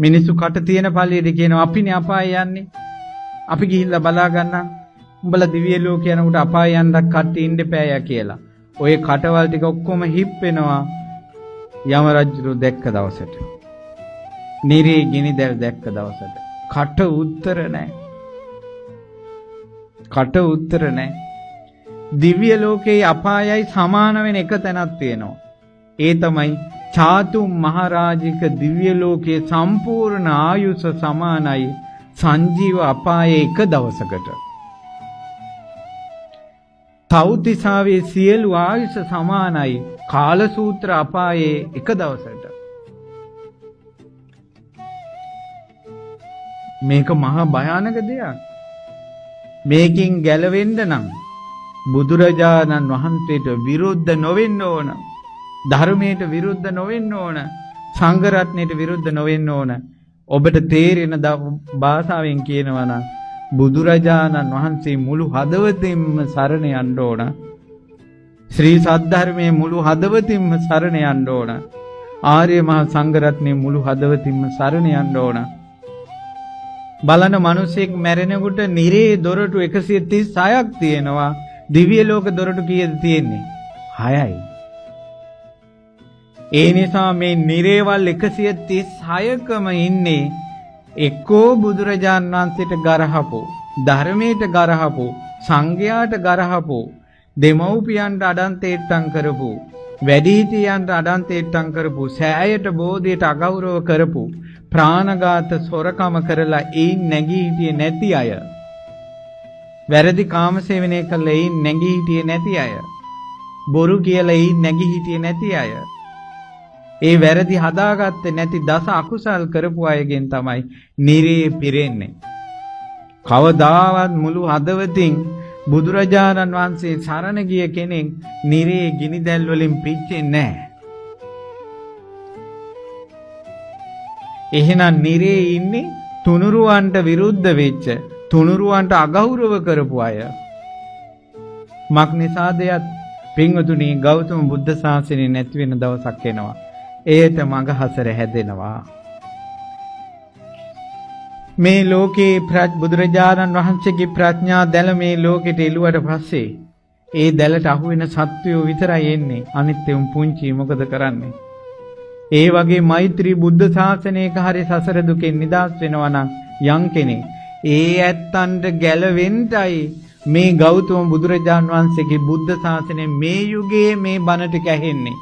මිනිස්සු කට තියෙන පළියේදී කියනවා අපිනේ අපාය යන්නේ. අපි ගිහිල්ලා බලා ගන්න. උඹලා දිව්‍ය ලෝක යනකොට අපාය යන්නක් කට්ටි ඉන්න එපාය කියලා. ඔය කටවල් ටික ඔක්කොම හිප් වෙනවා යම රජු දැක්ක දවසට. නිරේ ගිනි දැල් දැක්ක දවසට. කට උත්තර නැහැ. කට උත්තර නැහැ. දිව්‍ය ලෝකේ අපායයි සමාන වෙන එක තැනක් තියෙනවා. ඒ තමයි චාතුම් මහරජික දිව්‍ය ලෝකයේ සම්පූර්ණ ආයුෂ සමානයි සංජීව අපායේ එක දවසකට. තව්තිසාවේ සියලු ආයුෂ සමානයි කාලසූත්‍ර අපායේ එක දවසකට. මේක මහා භයානක දෙයක්. මේකින් ගැලවෙන්න නම් බුදුරජාණන් වහන්සේට විරුද්ධ නොවෙන්න ඕන. ධර්මයට විරුද්ධ නොවෙන්න ඕන. සංඝ රත්නයට විරුද්ධ නොවෙන්න ඕන. ඔබට තේරෙන භාෂාවෙන් කියනවා නම් බුදුරජාණන් වහන්සේ මුළු හදවතින්ම සරණ යන්න ඕන. ශ්‍රී සද්ධර්මයේ මුළු හදවතින්ම සරණ යන්න ඕන. ආර්ය මහා සංඝ රත්නයේ මුළු හදවතින්ම සරණ යන්න ඕන. බලන මිනිසෙක් මැරෙනකොට නිරේ දොරටු 136ක් තියෙනවා. දිව්‍ය ලෝක දොරටු කීයද තියෙන්නේ? 6යි. ඒ නිසා මේ නිරේවල් 136කම ඉන්නේ එක්කෝ බුදුරජාන් වහන්සේට ගරහපු, ධර්මයට ගරහපු, සංඝයාට ගරහපු, දෙමව්පියන්ට අඩන්තේට්ටම් කරපු, වැඩිහිටියන්ට අඩන්තේට්ටම් කරපු, සෑයට බෝධියට අගෞරව කරපු, ප්‍රාණඝාත සොරකම කරලා ඒන් නැගී හිටියේ නැති අය, වැරදි කාමසේවනය කළා ඒන් නැගී හිටියේ නැති අය, බොරු කියලා ඒන් නැගී හිටියේ නැති අය, ඒ වැරදි හදාගත්තේ නැති දස අකුසල් කරපු අයගෙන් තමයි නිරේ පිරෙන්නේ. කවදාවත් මුළු හදවතින් බුදුරජාණන් වහන්සේ සරණ ගිය කෙනෙක් නිරේ ගිනිදැල් වලින් පිච්චෙන්නේ නැහැ. එහෙනම් නිරේ ඉන්නේ තුනුරුවන්ට විරුද්ධ වෙච්ච, තුනුරුවන්ට අගෞරව කරපු අය. මක් නිසාද යත් පින්වතුනි ගෞතම බුද්ධ ශාසනය නැති වෙන දවසක් එනවා. ඒට මගහසර හැදෙනවා. මේ ලෝකේ බුදුරජාණන් වහන්සේගේ ප්‍රඥා දැල මේ ලෝකෙට එළුවට පස්සේ ඒ දැලට අහු වෙන සත්වයෝ විතරයි එන්නේ. අනිත් උන් පුංචි මොකද කරන්නේ? ඒ වගේ මෛත්‍රී බුද්ධ ශාසනයක හරි සසර දුකෙන් නිදහස් වෙනවා නම් යම් කෙනෙක් ඒ ඇත්තන්ට ගැලවෙන්නයි මේ ගෞතම බුදුරජාණන් වහන්සේගේ බුද්ධ ශාසනය මේ යුගයේ මේ බණ ටික ඇහෙන්නේ.